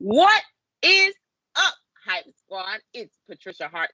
What is up, Hype Squad? It's Patricia Hart.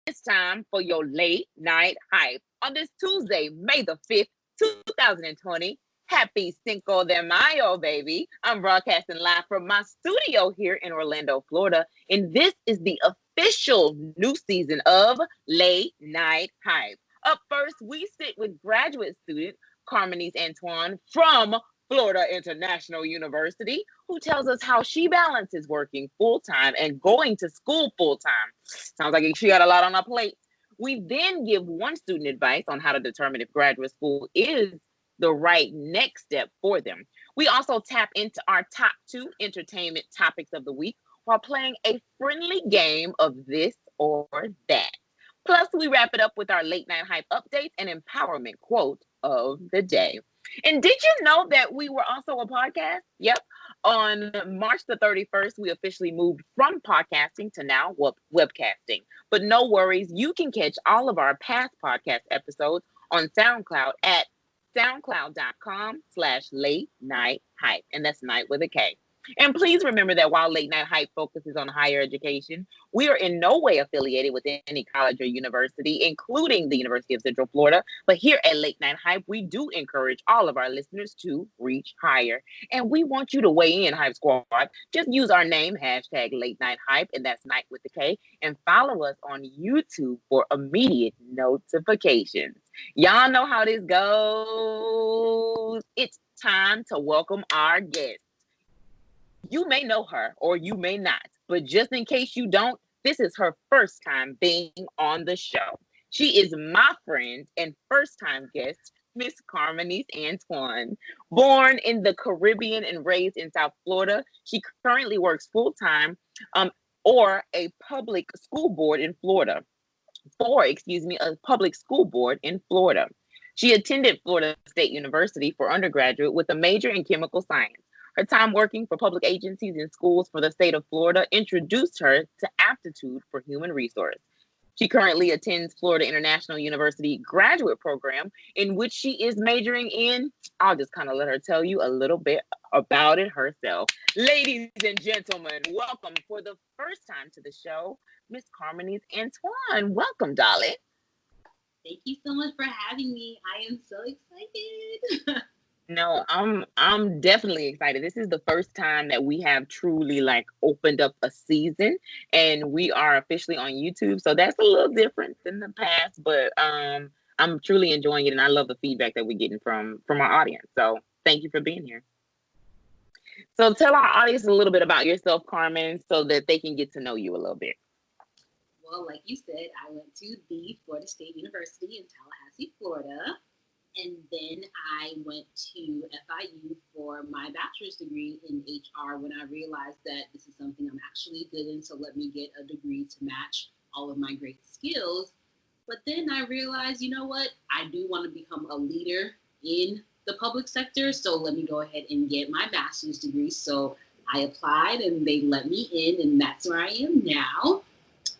It's time for your late night hype on this Tuesday, May the 5th, 2020. Happy Cinco de Mayo, baby. I'm broadcasting live from my studio here in Orlando, Florida, and this is the official new season of Late Night Hype. Up first, we sit with graduate student Carmen Antoine from Florida International University, who tells us how she balances working full time and going to school full time. Sounds like she got a lot on her plate. We then give one student advice on how to determine if graduate school is the right next step for them. We also tap into our top two entertainment topics of the week while playing a friendly game of this or that. Plus, we wrap it up with our late night hype updates and empowerment quote of the day. And did you know that we were also a podcast? Yep. On March the 31st, we officially moved from podcasting to now webcasting. But no worries, you can catch all of our past podcast episodes on SoundCloud at soundcloud.com/late night hype. And that's night with a K. And please remember that while Late Night Hype focuses on higher education, we are in no way affiliated with any college or university, including the University of Central Florida. But here at Late Night Hype, we do encourage all of our listeners to reach higher. And we want you to weigh in, Hype Squad. Just use our name, hashtag Late Night Hype, and that's night with the K, and follow us on YouTube for immediate notifications. Y'all know how this goes. It's time to welcome our guest. You may know her or you may not, but just in case you don't, this is her first time being on the show. She is my friend and first time guest, Miss Carmen Antoine. Born in the Caribbean and raised in South Florida, she currently works full time or a public school board in Florida. A public school board in Florida. She attended Florida State University for undergraduate with a major in chemical science. Her time working for public agencies and schools for the state of Florida introduced her to aptitude for human resource. She currently attends Florida International University graduate program in which she is majoring in, I'll just kind of let her tell you a little bit about it herself. Ladies and gentlemen, welcome for the first time to the show, Miss Carmen Antoine. Welcome, darling. Thank you so much for having me. I am so excited. No, I'm definitely excited. This is the first time that we have truly opened up a season, and we are officially on YouTube. So that's a little different than the past, but I'm truly enjoying it, and I love the feedback that we're getting from our audience. So thank you for being here. So tell our audience a little bit about yourself, Carmen, so that they can get to know you a little bit. Well, like you said, I went to the Florida State University in Tallahassee, Florida. And then I went to FIU for my bachelor's degree in HR when I realized that this is something I'm actually good in, so let me get a degree to match all of my great skills. But then I realized, you know what? I do want to become a leader in the public sector, so let me go ahead and get my master's degree. So I applied and they let me in, and that's where I am now.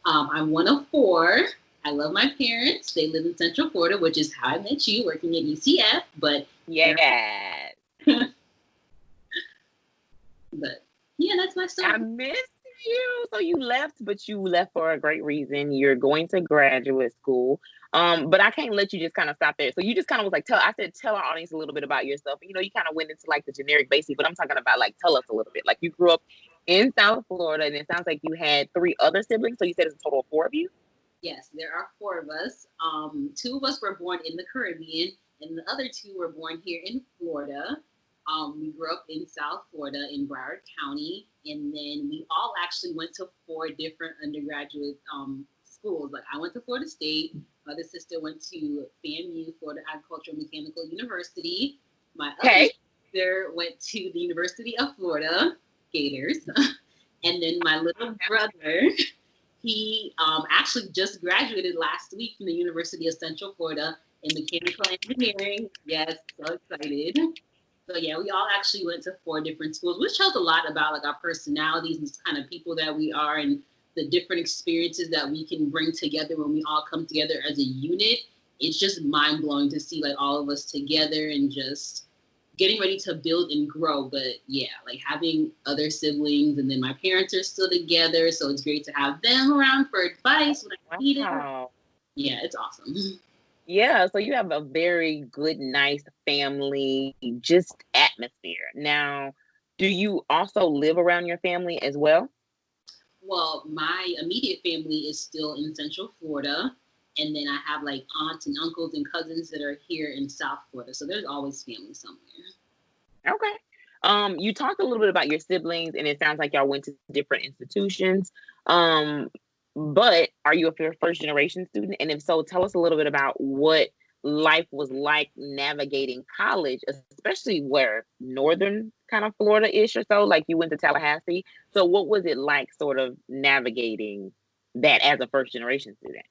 I'm one of four. I love my parents. They live in Central Florida, which is how I met you, working at UCF. But yes. But yeah, that's my story. I miss you. So you left, but you left for a great reason. You're going to graduate school. But I can't let you just kind of stop there. So you just kind of was tell our audience a little bit about yourself. You kind of went into the generic basic, but I'm talking about tell us a little bit. You grew up in South Florida, and it sounds like you had 3 other siblings. So you said it's a total of 4 of you? Yes, there are 4 of us. 2 of us were born in the Caribbean, and the other 2 were born here in Florida. We grew up in South Florida in Broward County, and then we all actually went to 4 different undergraduate schools. I went to Florida State. My other sister went to FAMU, Florida Agricultural Mechanical University. My other sister went to the University of Florida, Gators. And then my little brother, he actually just graduated last week from the University of Central Florida in mechanical engineering. Yes, so excited. So yeah, we all actually went to 4 different schools, which tells a lot about our personalities and the kind of people that we are and the different experiences that we can bring together when we all come together as a unit. It's just mind blowing to see all of us together and just getting ready to build and grow. But yeah, like having other siblings, and then my parents are still together, so it's great to have them around for advice when I need it. Wow. Yeah, it's awesome. Yeah, so you have a very good, nice family, just atmosphere. Now, do you also live around your family as well? Well, my immediate family is still in Central Florida, and then I have like aunts and uncles and cousins that are here in South Florida. So there's always family somewhere. Okay. You talked a little bit about your siblings, and it sounds like y'all went to different institutions. Um, but are you a first generation student? And if so, tell us a little bit about what life was like navigating college, especially where northern kind of Florida-ish or so, like you went to Tallahassee. So what was it like sort of navigating that as a first generation student?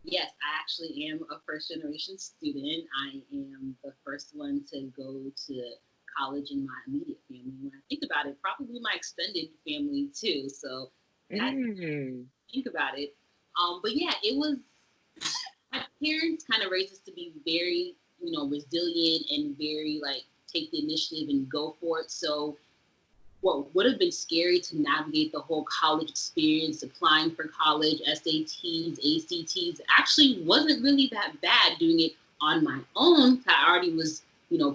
Yes, I actually am a first generation student. I am the first one to go to college in my immediate family. When I think about it, probably my extended family too. So I think about it. But yeah, it was, my parents kind of raised us to be very, resilient and very like take the initiative and go for it. So what would have been scary to navigate the whole college experience, applying for college, SATs, ACTs, actually wasn't really that bad doing it on my own. I already was,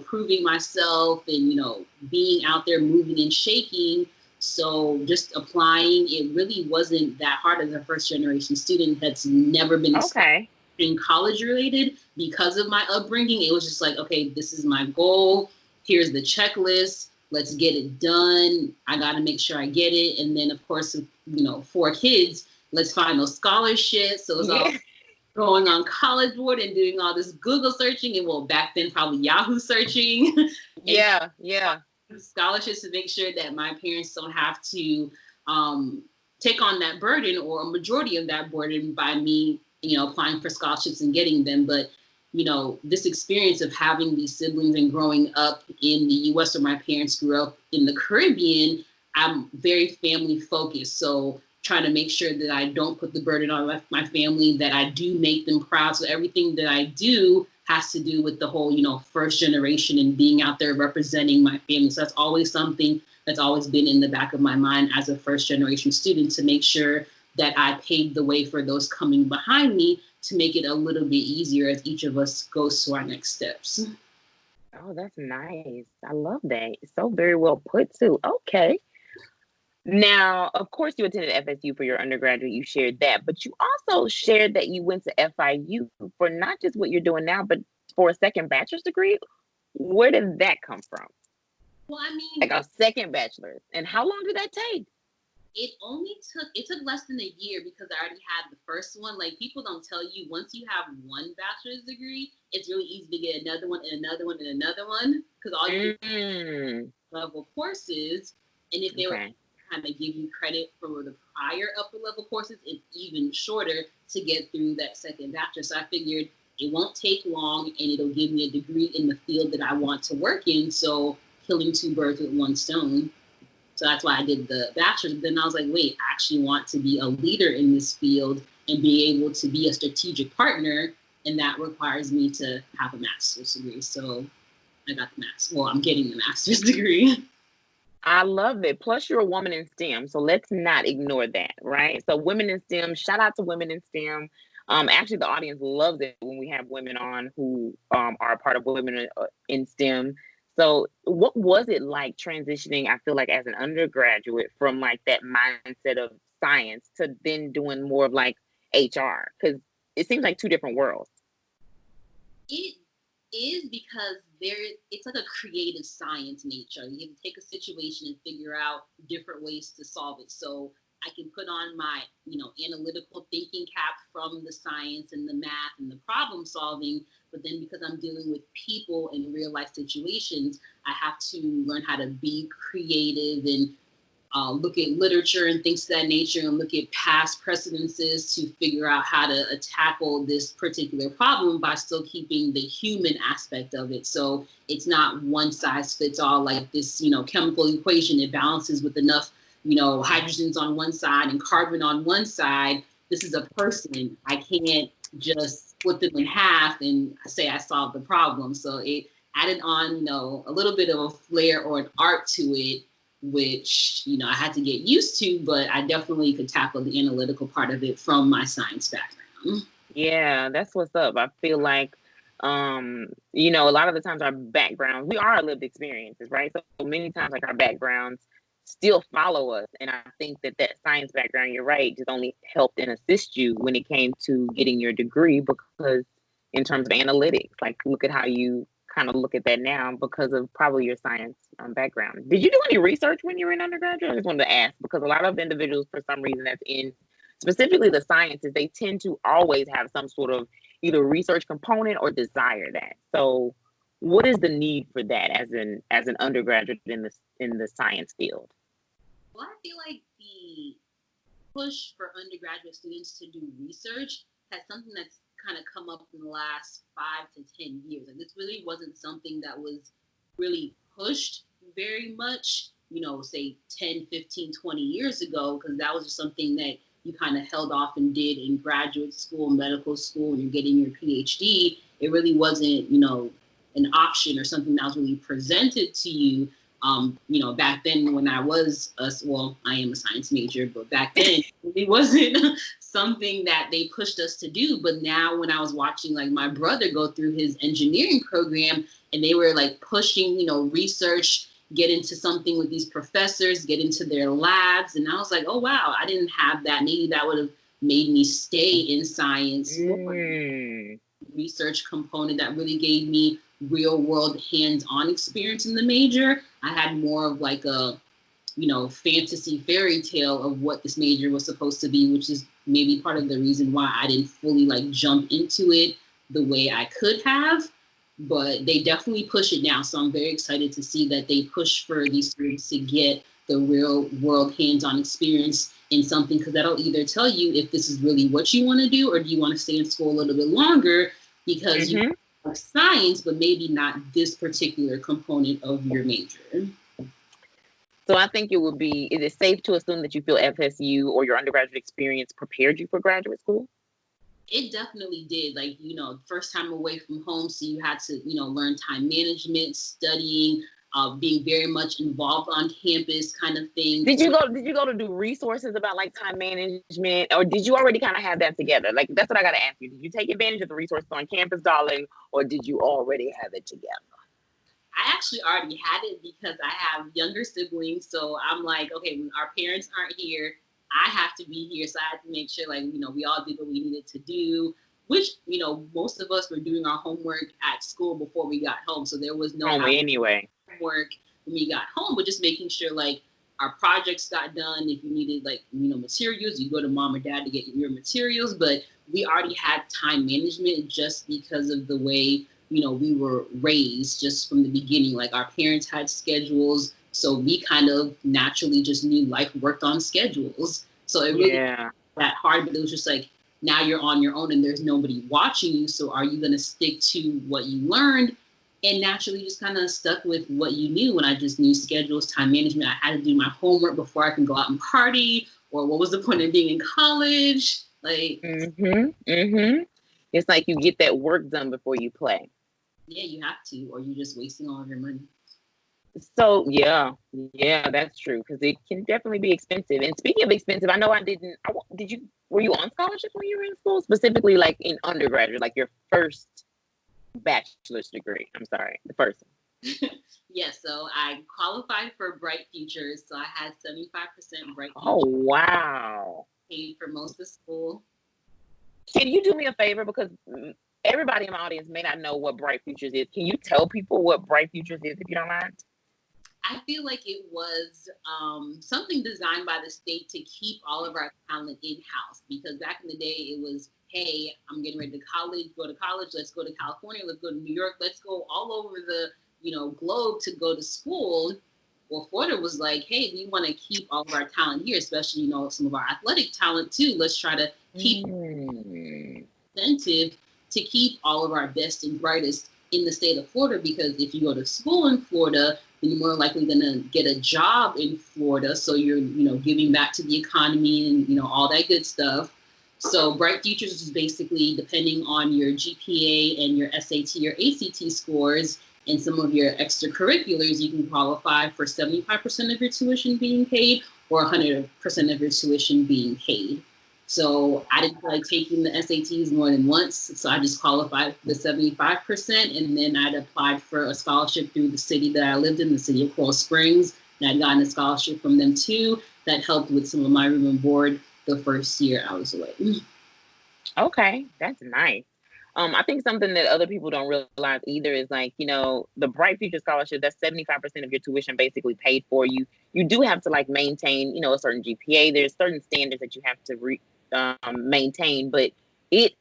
proving myself and, being out there moving and shaking. So just applying, it really wasn't that hard as a first generation student that's never been in college related because of my upbringing. It was just like, okay, this is my goal. Here's the checklist. Let's get it done. I got to make sure I get it. And then, of course, 4 kids, let's find those scholarships. So it's all going on College Board and doing all this Google searching. And well, back then, probably Yahoo searching. Yeah. Scholarships to make sure that my parents don't have to take on that burden or a majority of that burden by me, applying for scholarships and getting them. But this experience of having these siblings and growing up in the US where my parents grew up in the Caribbean, I'm very family focused. So trying to make sure that I don't put the burden on my family, that I do make them proud. So everything that I do has to do with the whole, first generation and being out there representing my family. So that's always something that's always been in the back of my mind as a first generation student, to make sure that I paved the way for those coming behind me to make it a little bit easier as each of us goes to our next steps. Oh, that's nice. I love that. It's so very well put too. Okay. Now, of course, you attended FSU for your undergraduate. You shared that, but you also shared that you went to FIU for not just what you're doing now, but for a second bachelor's degree. Where did that come from? Well, I mean, like a second bachelor's, and how long did that take? It took less than a year because I already had the first one. Like, people don't tell you, once you have one bachelor's degree, it's really easy to get another one and another one and another one, because all you do level courses, and if they were kind of give you credit for the prior upper level courses, it's even shorter to get through that second bachelor. So I figured it won't take long and it'll give me a degree in the field that I want to work in. So killing 2 birds with 1 stone. So that's why I did the bachelor's. But then I was like, wait, I actually want to be a leader in this field and be able to be a strategic partner. And that requires me to have a master's degree. So I got the master's. Well, I'm getting the master's degree. I love it. Plus, you're a woman in STEM, so let's not ignore that, right? So, women in STEM. Shout out to women in STEM. Actually, the audience loves it when we have women on who are a part of women in STEM. So, what was it like transitioning? I feel like as an undergraduate from like that mindset of science to then doing more of like HR, because it seems like 2 different worlds. It is, because it's like a creative science nature. You have to take a situation and figure out different ways to solve it. So I can put on my, analytical thinking cap from the science and the math and the problem solving. But then because I'm dealing with people in real life situations, I have to learn how to be creative and look at literature and things of that nature, and look at past precedences to figure out how to tackle this particular problem by still keeping the human aspect of it. So it's not one size fits all, like this, chemical equation. It balances with enough, hydrogens on one side and carbon on one side. This is a person. I can't just split them in half and say I solved the problem. So added on, a little bit of a flair or an art to it, which, I had to get used to, but I definitely could tackle the analytical part of it from my science background. Yeah, that's what's up. I feel like, a lot of the times our backgrounds, we are lived experiences, right? So many times, like our backgrounds still follow us. And I think that science background, you're right, just only helped and assist you when it came to getting your degree, because in terms of analytics, like look at how you kind of look at that now because of probably your science background. Did you do any research when you were in undergraduate? I just wanted to ask, because a lot of individuals, for some reason, that's in specifically the sciences, they tend to always have some sort of either research component or desire that. So what is the need for that as an undergraduate in the science field? Well, I feel like the push for undergraduate students to do research has something that's kind of come up in the last 5 to 10 years. And this really wasn't something that was really pushed very much, say 10, 15, 20 years ago, because that was just something that you kind of held off and did in graduate school, medical school, and you're getting your PhD. It really wasn't, an option or something that was really presented to you. Back then when I was, I am a science major, but back then it wasn't something that they pushed us to do. But now when I was watching like my brother go through his engineering program and they were like pushing, research, get into something with these professors, get into their labs. And I was like, oh, wow, I didn't have that. Maybe that would have made me stay in science. Research component that really gave me real world hands-on experience in the major. I had more of like a, fantasy fairy tale of what this major was supposed to be, which is maybe part of the reason why I didn't fully like jump into it the way I could have. But they definitely push it now. So I'm very excited to see that they push for these students to get the real world hands-on experience in something, because that'll either tell you if this is really what you want to do, or do you want to stay in school a little bit longer because you like science, but maybe not this particular component of your major. So I think is it safe to assume that you feel FSU or your undergraduate experience prepared you for graduate school? It definitely did. Like, first time away from home. So you had to, learn time management, studying, being very much involved on campus kind of thing. Did you go to do resources about like time management, or did you already kind of have that together? Like, that's what I got to ask you. Did you take advantage of the resources on campus, darling, or did you already have it together? I actually already had it because I have younger siblings. So I'm like, okay, when our parents aren't here, I have to be here. So I had to make sure, like, we all did what we needed to do, which, most of us were doing our homework at school before we got home. So there was no homework when we got home, but just making sure, like, our projects got done. If you needed, like, materials, you go to mom or dad to get your materials. But we already had time management just because of the way, we were raised just from the beginning. Like, our parents had schedules. So we kind of naturally just knew life worked on schedules. So it really wasn't that hard, but it was just like, now you're on your own and there's nobody watching you. So are you going to stick to what you learned? And naturally just kind of stuck with what you knew. When I just knew schedules, time management, I had to do my homework before I can go out and party, or what was the point of being in college? Like, It's like you get that work done before you play. Yeah, you have to, or you're just wasting all of your money. So yeah, that's true, because it can definitely be expensive. And speaking of expensive, I know were you on scholarship when you were in school, specifically like in undergraduate, like your first bachelor's degree? I'm sorry, the first one. Yes, so I qualified for Bright Futures, so I had 75% Bright Futures. Oh wow! Paid for most of school. Can you do me a favor, because everybody in my audience may not know what Bright Futures is? Can you tell people what Bright Futures is, if you don't mind? I feel like it was something designed by the state to keep all of our talent in-house, because back in the day it was, hey, I'm getting ready to go to college, let's go to California, let's go to New York, let's go all over the globe to go to school. Well, Florida was like, hey, we want to keep all of our talent here, especially some of our athletic talent too. Let's try to keep incentive to keep all of our best and brightest in the state of Florida, because if you go to school in Florida, then you're more likely going to get a job in Florida. So you're, giving back to the economy and, all that good stuff. So Bright Futures is basically depending on your GPA and your SAT or ACT scores, and some of your extracurriculars, you can qualify for 75% of your tuition being paid or 100% of your tuition being paid. So I didn't feel like taking the SATs more than once, so I just qualified for the 75%, and then I'd applied for a scholarship through the city that I lived in, the city of Coral Springs, and I'd gotten a scholarship from them too that helped with some of my room and board the first year I was away. Okay, that's nice. I think something that other people don't realize either is like, the Bright Future Scholarship, that's 75% of your tuition basically paid for. You do have to like maintain, a certain GPA. There's certain standards that you have to maintain, but it,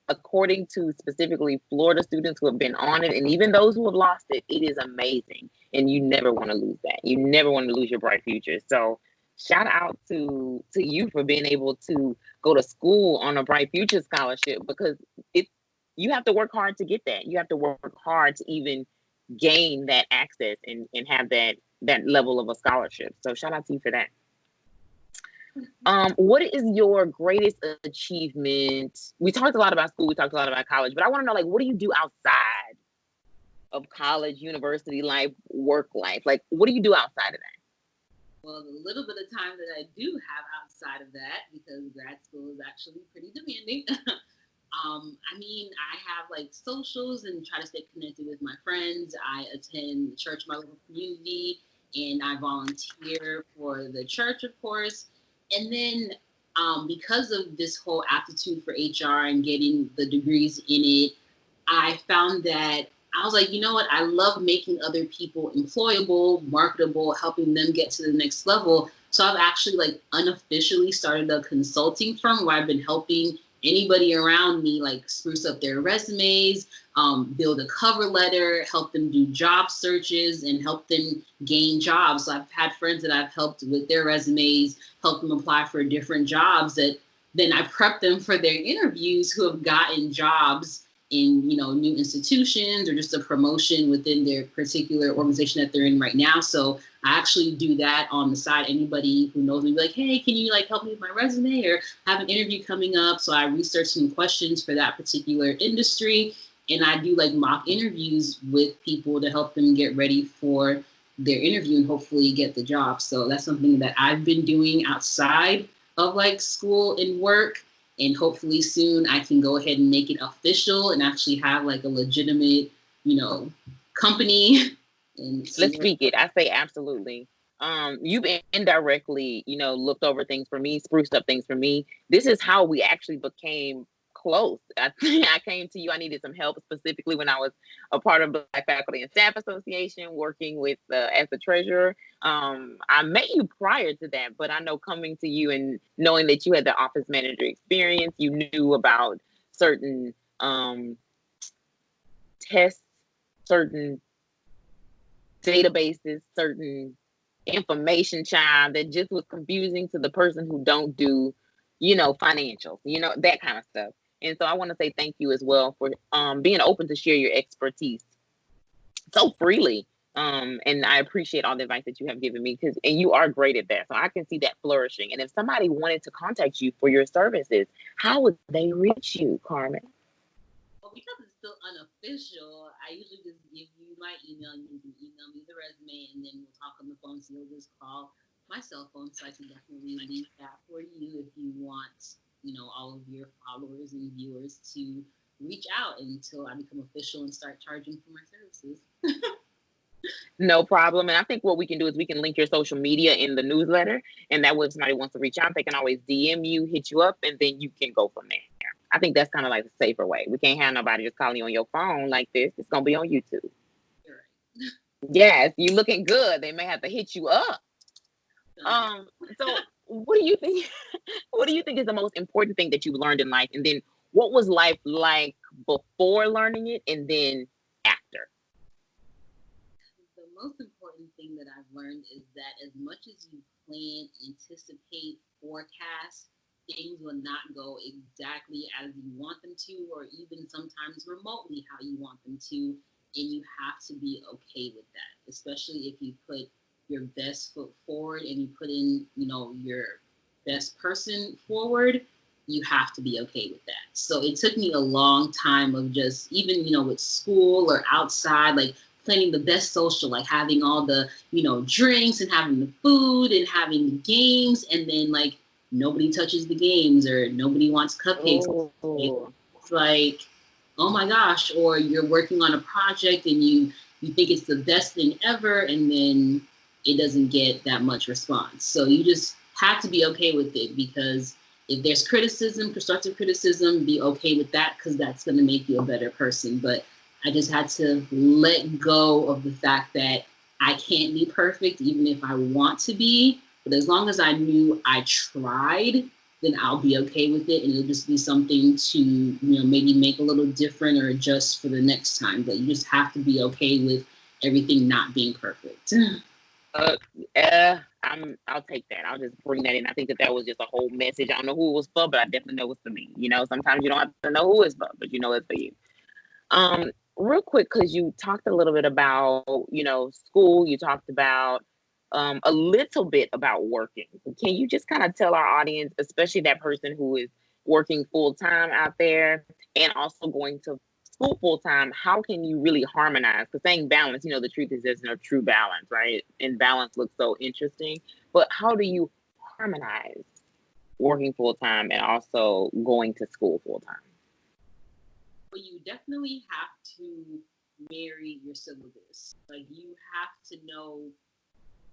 according to specifically Florida students who have been on it, and even those who have lost it, it is amazing. And you never want to lose that. You never want to lose your Bright Future. So shout out to you for being able to go to school on a Bright Future Scholarship, because you have to work hard to get that. You have to work hard to even gain that access and have that level of a scholarship. So shout out to you for that. What is your greatest achievement? We talked a lot about school, we talked a lot about college, but I want to know, like, what do you do outside of college, university life, work life? Like, what do you do outside of that? Well, the little bit of time that I do have outside of that, because grad school is actually pretty demanding. I have like socials and try to stay connected with my friends. I attend church in my local community, and I volunteer for the church, of course. And then because of this whole aptitude for HR and getting the degrees in it, I found that I was like, you know what? I love making other people employable, marketable, helping them get to the next level. So I've actually like unofficially started a consulting firm where I've been helping anybody around me like spruce up their resumes, build a cover letter, help them do job searches, and help them gain jobs. So I've had friends that I've helped with their resumes, helped them apply for different jobs, that then I prep them for their interviews, who have gotten jobs in new institutions or just a promotion within their particular organization that they're in right now. So I actually do that on the side. Anybody who knows me be like, hey, can you like help me with my resume, or have an interview coming up? So I research some questions for that particular industry, and I do like mock interviews with people to help them get ready for their interview and hopefully get the job. So that's something that I've been doing outside of like school and work. And hopefully soon I can go ahead and make it official and actually have like a legitimate, company. And Let's speak it. I say absolutely. You've indirectly, looked over things for me, spruced up things for me. This is how we actually became close. I came to you. I needed some help, specifically when I was a part of Black Faculty and Staff Association, working with as the treasurer. I met you prior to that, but I know coming to you and knowing that you had the office manager experience, you knew about certain tests, certain databases, certain information child that just was confusing to the person who don't do, financials, that kind of stuff. And so I want to say thank you as well for being open to share your expertise so freely. And I appreciate all the advice that you have given me, and you are great at that. So I can see that flourishing. And if somebody wanted to contact you for your services, how would they reach you, Carmen? Well, because it's still unofficial, I usually just give you my email. You can email me the resume, and then we'll talk on the phone. So you'll just call my cell phone, so I can definitely leave that for you if you want, all of your followers and viewers to reach out until I become official and start charging for my services. No problem. And I think what we can do is we can link your social media in the newsletter, and that way if somebody wants to reach out, they can always DM you, hit you up, and then you can go from there. I think that's kind of like a safer way. We can't have nobody just calling you on your phone like this. It's going to be on YouTube. Right. Yes, you looking good. They may have to hit you up. So what do you think? What do you think is the most important thing that you've learned in life? And then what was life like before learning it and then after? The most important thing that I've learned is that as much as you plan, anticipate, forecast, things will not go exactly as you want them to, or even sometimes remotely how you want them to. And you have to be okay with that, especially if you put your best foot forward and you put in, your best person forward. You have to be okay with that. So it took me a long time of just even, with school or outside, like planning the best social, like having all the, drinks and having the food and having the games, and then like nobody touches the games or nobody wants cupcakes. Oh. It's like, oh my gosh, or you're working on a project and you think it's the best thing ever, and then it doesn't get that much response. So you just have to be okay with it, because if there's criticism, constructive criticism, be okay with that, because that's going to make you a better person. But I just had to let go of the fact that I can't be perfect, even if I want to be. But as long as I knew I tried, then I'll be okay with it. And it'll just be something to, maybe make a little different or adjust for the next time. But you just have to be okay with everything not being perfect. I'll take that. I'll just bring that in. I think that was just a whole message. I don't know who it was for, but I definitely know it's for me. Sometimes you don't have to know who it's for, but it's for you. Real quick, because you talked a little bit about, school. You talked about a little bit about working. Can you just kind of tell our audience, especially that person who is working full time out there and also going to school full time, how can you really harmonize? Because saying balance, the truth is there's no true balance, right? And balance looks so interesting, but how do you harmonize working full time and also going to school full time? Well, you definitely have to marry your syllabus. Like, you have to know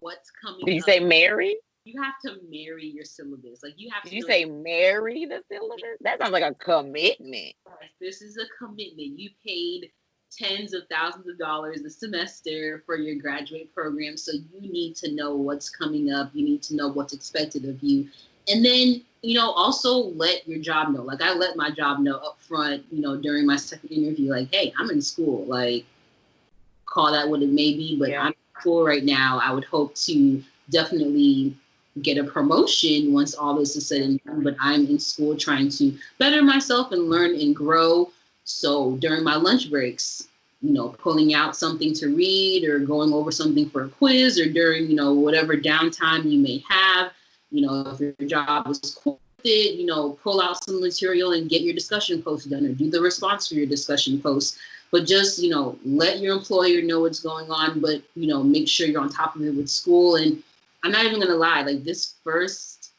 what's coming. Did you say marry? You have to marry your syllabus. Like, you have to. Did you say marry the syllabus? That sounds like a commitment. This is a commitment. You paid tens of thousands of dollars a semester for your graduate program, so you need to know what's coming up. You need to know what's expected of you. And then, also let your job know. Like, I let my job know up front, during my second interview, like, hey, I'm in school. Like, call that what it may be, but I'm in school right now. I would hope to definitely get a promotion once all this is said and done, but I'm in school trying to better myself and learn and grow. So during my lunch breaks, pulling out something to read or going over something for a quiz, or during, whatever downtime you may have, if your job is cool with it, pull out some material and get your discussion post done, or do the response for your discussion post. But just, let your employer know what's going on, but, make sure you're on top of it with school. And I'm not even going to lie, like, this first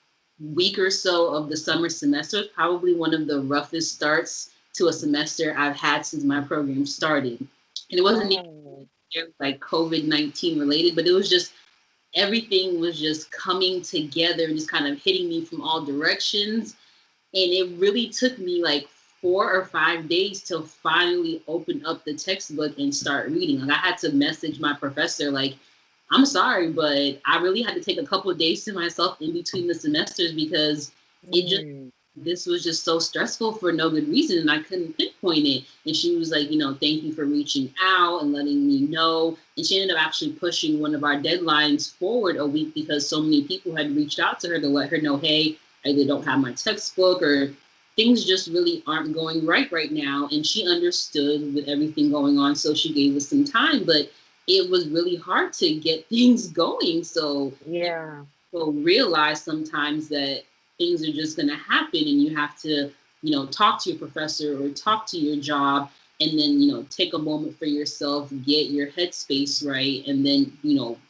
week or so of the summer semester is probably one of the roughest starts to a semester I've had since my program started. And it wasn't even like COVID-19 related, but it was just, everything was just coming together and just kind of hitting me from all directions. And it really took me like 4 or 5 days to finally open up the textbook and start reading. Like, I had to message my professor, like, I'm sorry, but I really had to take a couple of days to myself in between the semesters, because this was just so stressful for no good reason, and I couldn't pinpoint it. And she was like, thank you for reaching out and letting me know. And she ended up actually pushing one of our deadlines forward a week, because so many people had reached out to her to let her know, hey, I either don't have my textbook, or things just really aren't going right now. And she understood with everything going on, so she gave us some time. But it was really hard to get things going. So people realize sometimes that things are just going to happen, and you have to, talk to your professor or talk to your job, and then, take a moment for yourself, get your headspace right, and then,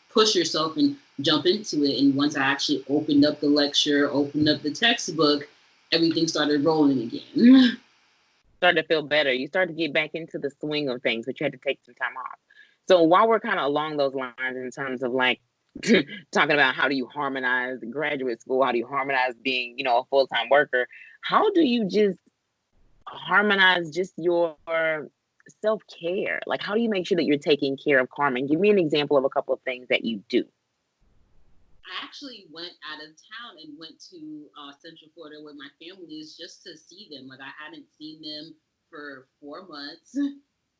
push yourself and jump into it. And once I actually opened up the lecture, opened up the textbook, everything started rolling again. Started to feel better. You started to get back into the swing of things, but you had to take some time off. So while we're kind of along those lines in terms of like talking about how do you harmonize graduate school, how do you harmonize being, a full-time worker, how do you just harmonize just your self-care? Like, how do you make sure that you're taking care of Carmen? Give me an example of a couple of things that you do. I actually went out of town and went to Central Florida where my family is, just to see them. Like, I hadn't seen them for 4 months.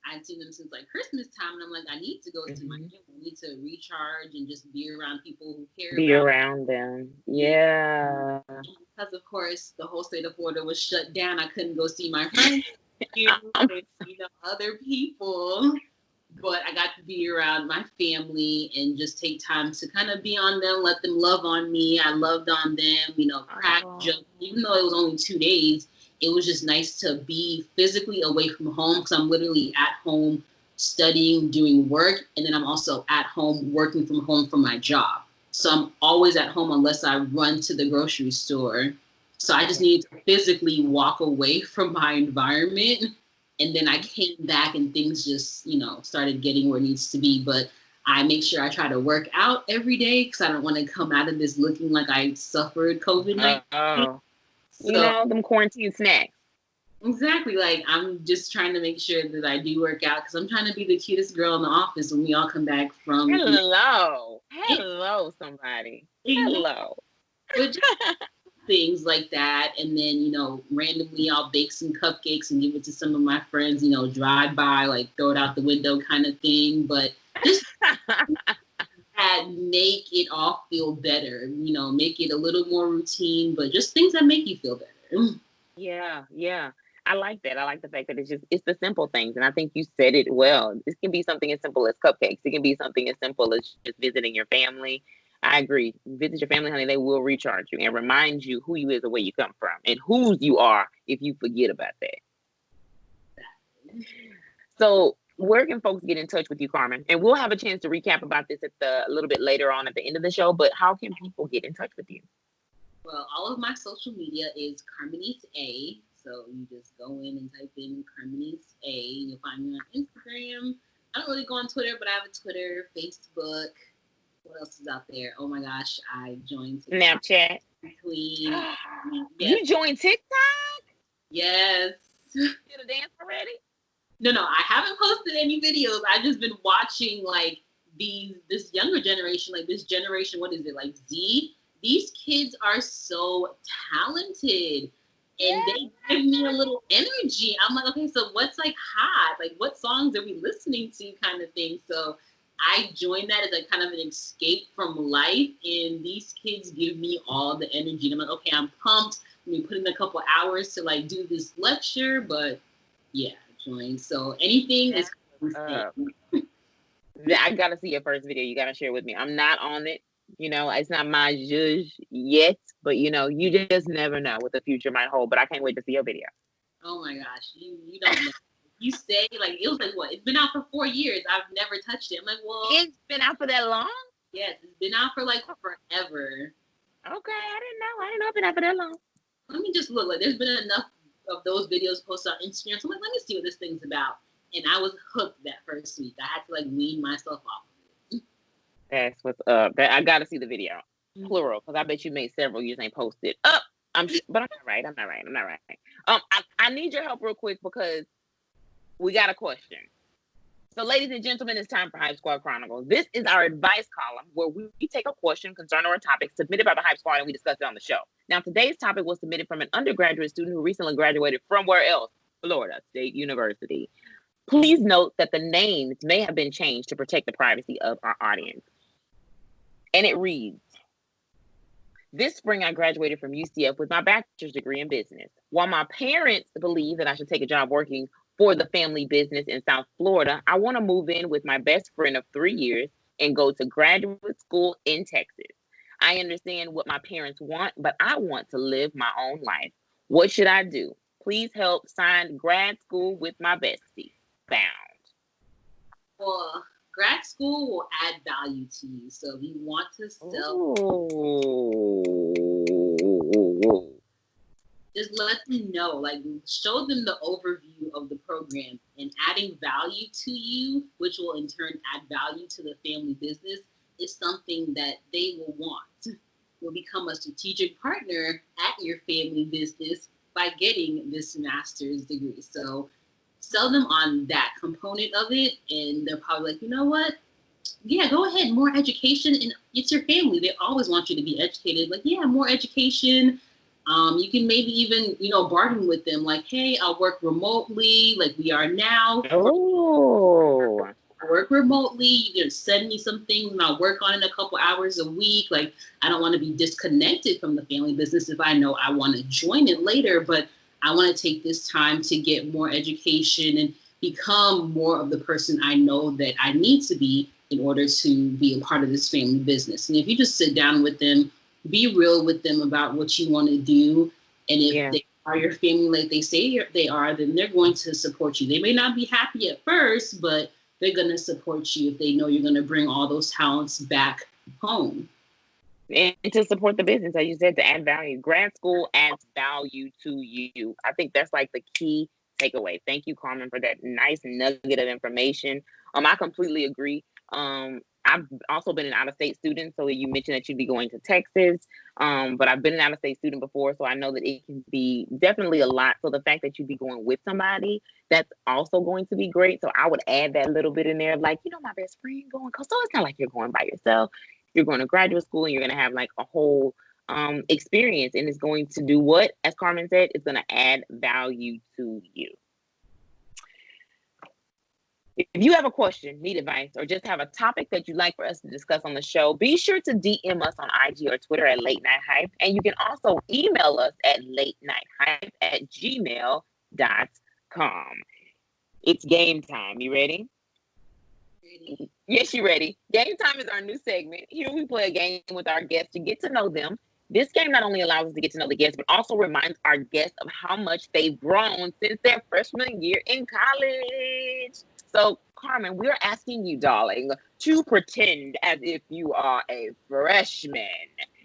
I'd seen them since like Christmas time, and I'm like, I need to go see my family. I need to recharge and just be around people who care. Be around them. Yeah. Because of course the whole state of Florida was shut down. I couldn't go see my friends, other people. But I got to be around my family and just take time to kind of be on them, let them love on me. I loved on them, crack jokes. Even though it was only 2 days, it was just nice to be physically away from home, because I'm literally at home studying, doing work, and then I'm also at home working from home for my job. So I'm always at home unless I run to the grocery store. So I just needed to physically walk away from my environment. And then I came back and things just, started getting where it needs to be. But I make sure I try to work out every day because I don't want to come out of this looking like I suffered COVID-19. So, them quarantine snacks. Exactly. Like, I'm just trying to make sure that I do work out because I'm trying to be the cutest girl in the office when we all come back from. Hello, somebody. Hello. But things like that. And then, randomly I'll bake some cupcakes and give it to some of my friends, drive by, like throw it out the window kind of thing. But just that make it all feel better, make it a little more routine, but just things that make you feel better. Yeah. I like that. I like the fact that it's the simple things. And I think you said it well. This can be something as simple as cupcakes. It can be something as simple as just visiting your family. I agree. Visit your family, honey. They will recharge you and remind you who you is and where you come from and whose you are if you forget about that. So where can folks get in touch with you, Carmen? And we'll have a chance to recap about this a little bit later on at the end of the show. But how can people get in touch with you? Well, all of my social media is Carmenice A. So you just go in and type in Carmenice A. You'll find me on Instagram. I don't really go on Twitter, but I have a Twitter, Facebook. What else is out there? Oh my gosh, I joined TikTok. Snapchat. Queen. Yes. You joined TikTok? Yes. You did a dance already? No, I haven't posted any videos. I've just been watching like this younger generation, like this generation, what is it, like Z? These kids are so talented and they give me a little energy. I'm like, okay, so what's like hot? Like what songs are we listening to kind of thing? So I joined that as a kind of an escape from life, and these kids give me all the energy. And I'm like, okay, I'm pumped. I'm gonna put in a couple hours to like do this lecture, but yeah, join. So anything is. I gotta see your first video. You gotta share with me. I'm not on it. It's not my judge yet, but you just never know what the future might hold. But I can't wait to see your video. Oh my gosh, you don't know. You say like it was like what? It's been out for 4 years. I've never touched it. I'm like, well, it's been out for that long? Yes, it's been out for like forever. Okay, I didn't know it's been out for that long. Let me just look. Like, there's been enough of those videos posted on Instagram. So I'm like, let me see what this thing's about. And I was hooked that first week. I had to like wean myself off of it. That's what's up. I gotta see the video, plural, because I bet you made several years ain't posted. But I'm not right. I need your help real quick because we got a question. So, ladies and gentlemen, it's time for Hype Squad Chronicles. This is our advice column where we take a question concerning or a topic submitted by the Hype Squad and we discuss it on the show. Now, today's topic was submitted from an undergraduate student who recently graduated from where else? Florida State University. Please note that the names may have been changed to protect the privacy of our audience. And it reads, this spring, I graduated from UCF with my bachelor's degree in business. While my parents believe that I should take a job working for the family business in South Florida, I want to move in with my best friend of 3 years and go to graduate school in Texas. I understand what my parents want, but I want to live my own life. What should I do? Please help. Signed, grad school with my bestie. Bound. Well, grad school will add value to you. So if you want to just let them know, like show them the overview of the program, and adding value to you, which will in turn add value to the family business, is something that they will want. Will become a strategic partner at your family business by getting this master's degree. So sell them on that component of it, and they're probably like, you know what? Yeah, go ahead, more education, and it's your family. They always want you to be educated. Like, yeah, more education. You can maybe even, bargain with them like, hey, I'll work remotely like we are now. Oh. Work remotely. You can send me some things and I'll work on it a couple hours a week. Like, I don't want to be disconnected from the family business if I know I want to join it later, but I want to take this time to get more education and become more of the person I know that I need to be in order to be a part of this family business. And if you just sit down with them, be real with them about what you want to do. And if they are your family like they say they are, then they're going to support you. They may not be happy at first, but they're going to support you if they know you're going to bring all those talents back home. And to support the business, as you said, to add value. Grad school adds value to you. I think that's like the key takeaway. Thank you, Carmen, for that nice nugget of information. I completely agree. I've also been an out-of-state student, so you mentioned that you'd be going to Texas, but I've been an out-of-state student before, so I know that it can be definitely a lot. So the fact that you'd be going with somebody, that's also going to be great. So I would add that little bit in there, like, my best friend going, so it's not like you're going by yourself. You're going to graduate school and you're going to have like a whole experience, and it's going to do what, as Carmen said, it's going to add value to you. If you have a question, need advice, or just have a topic that you'd like for us to discuss on the show, be sure to DM us on IG or Twitter at Late Night Hype. And you can also email us at latenighthype@gmail.com. It's game time. You ready? Ready. Yes, you're ready. Game time is our new segment. Here we play a game with our guests to get to know them. This game not only allows us to get to know the guests, but also reminds our guests of how much they've grown since their freshman year in college. So, Carmen, we're asking you, darling, to pretend as if you are a freshman.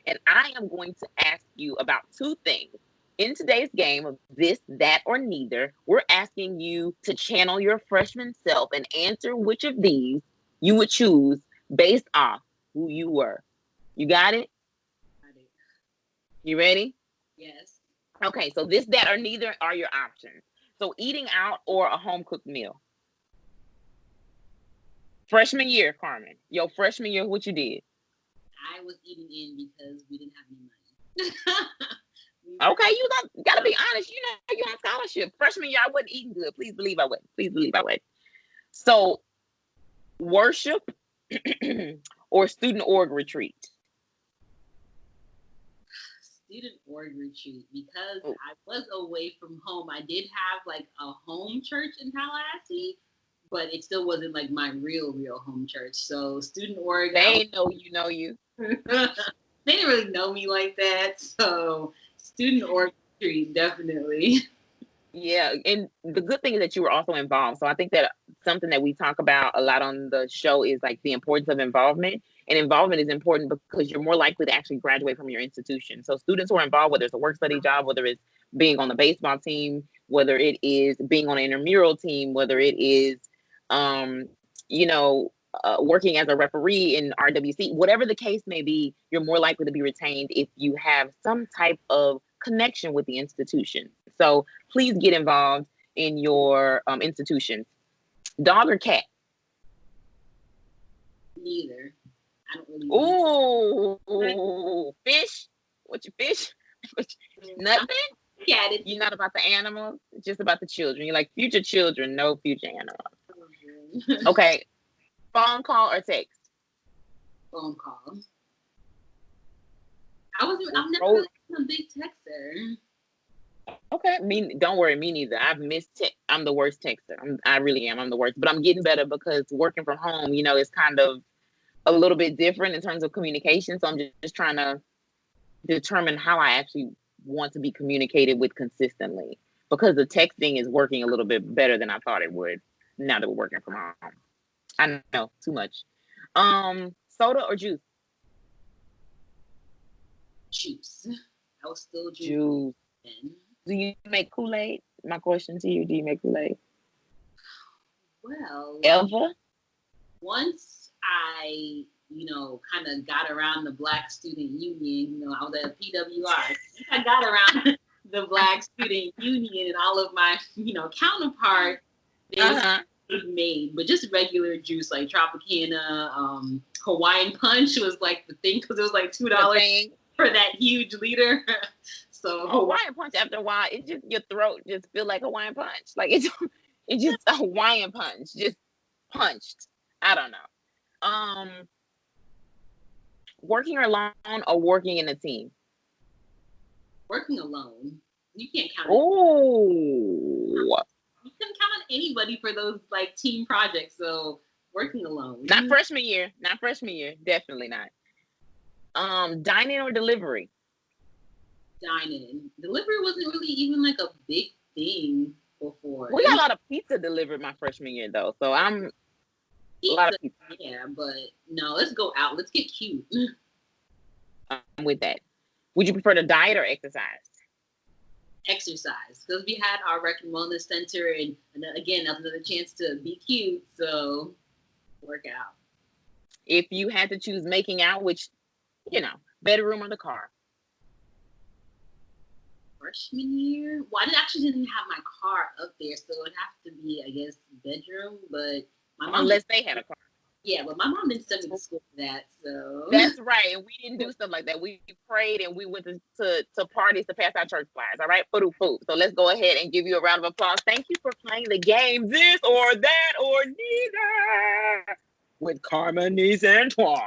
And I am going to ask you about two things. In today's game of this, that, or neither, we're asking you to channel your freshman self and answer which of these you would choose based off who you were. You got it? Got it. You ready? Yes. Okay, so this, that, or neither are your options. So eating out or a home-cooked meal. Freshman year, Carmen. Your freshman year, what you did? I was eating in because we didn't have any money. Okay, you gotta be honest. You're on scholarship. Freshman year, I wasn't eating good. Please believe I wasn't. Please believe I wasn't. So, worship or student org retreat? Student org retreat, because I was away from home. I did have like a home church in Tallahassee, but it still wasn't like my real home church. So student org, they know you. They didn't really know me like that. So student org retreat, definitely. Yeah, and the good thing is that you were also involved. So I think that something that we talk about a lot on the show is like the importance of involvement. And involvement is important because you're more likely to actually graduate from your institution. So students who are involved, whether it's a work study job, whether it's being on the baseball team, whether it is being on an intramural team, whether it is, working as a referee in RWC, whatever the case may be, you're more likely to be retained if you have some type of connection with the institution. So please get involved in your institutions. Dog or cat? Neither. I don't really. Ooh, fish? What you fish? Nothing? Yeah, You're not about the animals, it's just about the children. You're like future children, no future animals. Okay. Phone call or text? Phone call. I'm never really a big texter. Okay, don't worry, me neither. I'm the worst texter. I really am. I'm the worst, but I'm getting better because working from home, is kind of a little bit different in terms of communication. So I'm just trying to determine how I actually want to be communicated with consistently, because the texting is working a little bit better than I thought it would now that we're working from home. I know, too much. Soda or juice? Juice. I was still juice. Do you make KoolAid? My question to you, do you make KoolAid? Well, ever? Once I, kind of got around the Black Student Union, I was at PWI. I got around the Black Student Union and all of my, counterparts, they was made, but just regular juice like Tropicana, Hawaiian Punch was like the thing because it was like $2 for that huge liter. So Hawaiian Punch, after a while, it just, your throat just feel like Hawaiian Punch. Like it's just a Hawaiian Punch, just punched. I don't know. Working alone or working in a team? Working alone. You can't count. Oh. You couldn't count on anybody for those like team projects. So working alone. Not freshman year. Definitely not. Dining or delivery? Dining. Delivery wasn't really even like a big thing before. We got a lot of pizza delivered my freshman year though. So I'm A lot of people. Yeah, but no, let's go out. Let's get cute. I'm with that. Would you prefer to diet or exercise? Exercise, because we had our Rec and Wellness Center, and again, another chance to be cute. So work out. If you had to choose making out, which, bedroom or the car? Freshman year, well, I actually didn't have my car up there, so it'd have to be, I guess, bedroom. But my mom, unless they had a car. Yeah, but my mom didn't send me to school for that, so. That's right, and we didn't do stuff like that. We prayed and we went to parties to pass out church flyers. All right, food. So let's go ahead and give you a round of applause. Thank you for playing the game, this or that or neither, with Carmen Antoine.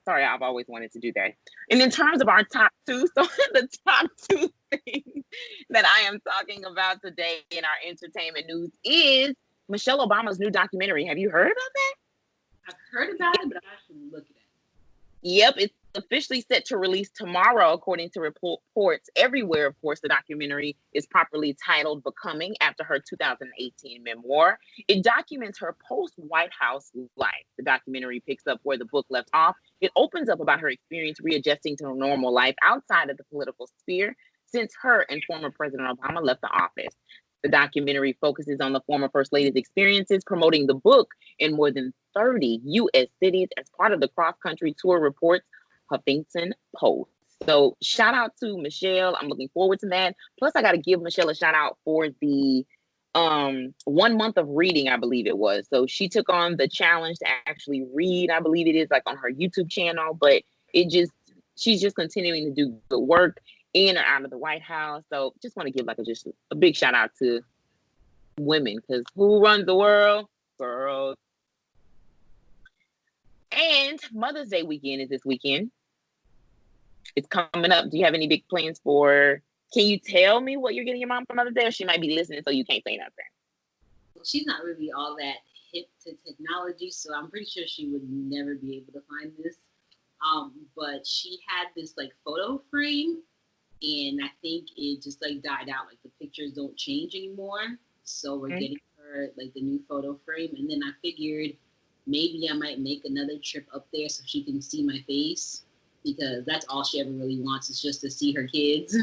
Sorry, I've always wanted to do that. And in terms of our top two, so the top two things that I am talking about today in our entertainment news is Michelle Obama's new documentary. Have you heard about that? I've heard about it, but I'm actually looking at it. Yep, it's officially set to release tomorrow, according to reports everywhere. Of course, the documentary is properly titled Becoming, after her 2018 memoir. It documents her post-White House life. The documentary picks up where the book left off. It opens up about her experience readjusting to a normal life outside of the political sphere since her and former President Obama left the office. The documentary focuses on the former First Lady's experiences promoting the book in more than 30 U.S. cities as part of the cross-country tour, reports Huffington Post. So shout out to Michelle. I'm looking forward to that. Plus, I got to give Michelle a shout out for the 1 month of reading, I believe it was. So she took on the challenge to actually read, I believe it is, like on her YouTube channel, but she's just continuing to do good work in or out of the White House. So just want to give just a big shout out to women, because who runs the world? Girls. And Mother's Day weekend is this weekend. It's coming up. Do you have any big plans can you tell me what you're getting your mom for Mother's Day, or she might be listening so you can't say nothing? Well, she's not really all that hip to technology, so I'm pretty sure she would never be able to find this. But she had this photo frame, and I think it just died out. The pictures don't change anymore. So we're getting her the new photo frame. And then I figured maybe I might make another trip up there so she can see my face, because that's all she ever really wants, is just to see her kids.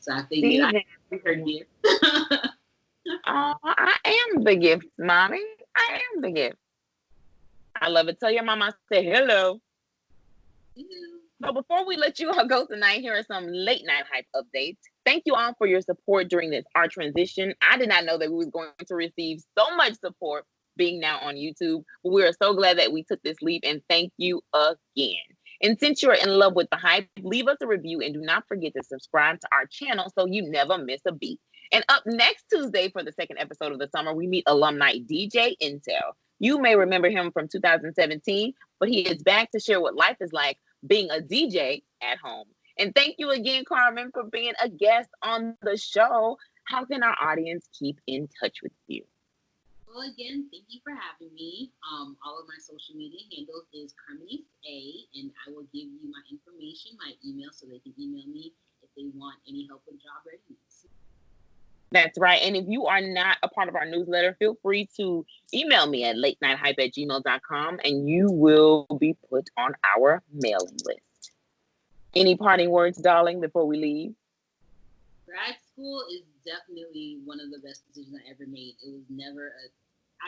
So I figured I'd be her gift. Oh, I am the gift, mommy. I am the gift. I love it. Tell your mama I say hello. So before we let you all go tonight, here are some late night hype updates. Thank you all for your support during our transition. I did not know that we was going to receive so much support being now on YouTube, but we are so glad that we took this leap, and thank you again. And since you're in love with the hype, leave us a review and do not forget to subscribe to our channel so you never miss a beat. And up next Tuesday for the second episode of the summer, we meet alumni DJ Intel. You may remember him from 2017, but he is back to share what life is like being a DJ at home. And thank you again, Carmen, for being a guest on the show. How can our audience keep in touch with you? Well, again, thank you for having me. All of my social media handles is Carmen A, and I will give you my information, my email, so they can email me if they want any help with job readiness. That's right. And if you are not a part of our newsletter, feel free to email me at latenight@gmail.com, and you will be put on our mailing list. Any parting words, darling, before we leave? Grad school is definitely one of the best decisions I ever made. It was never an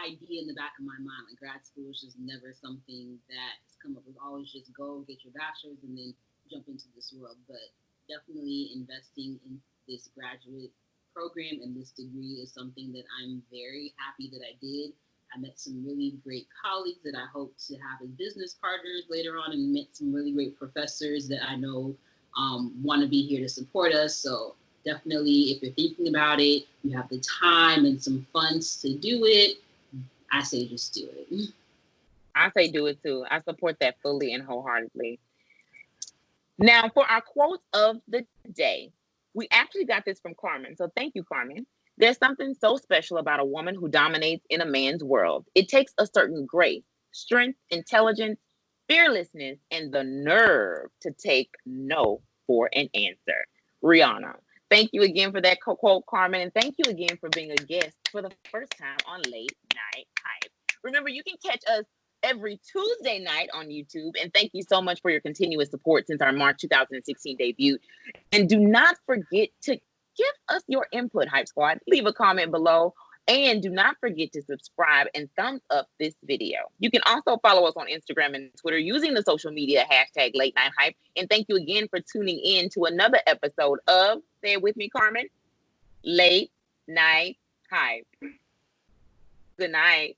idea in the back of my mind. Grad school was just never something that's come up with. Always just go get your bachelor's and then jump into this world. But definitely investing in this graduate program and this degree is something that I'm very happy that I did. I met some really great colleagues that I hope to have as business partners later on, and met some really great professors that I know want to be here to support us. So definitely, if you're thinking about it, you have the time and some funds to do it, I say just do it. I say do it too. I support that fully and wholeheartedly. Now, for our quote of the day, we actually got this from Carmen. So thank you, Carmen. There's something so special about a woman who dominates in a man's world. It takes a certain grace, strength, intelligence, fearlessness, and the nerve to take no for an answer. Rihanna. Thank you again for that quote, Carmen. And thank you again for being a guest for the first time on Late Night Hype. Remember, you can catch us every Tuesday night on YouTube. And thank you so much for your continuous support since our March 2016 debut. And do not forget to give us your input, Hype Squad. Leave a comment below. And do not forget to subscribe and thumbs up this video. You can also follow us on Instagram and Twitter using the social media hashtag Late Night Hype. And thank you again for tuning in to another episode of, say it with me, Carmen, Late Night Hype. Good night.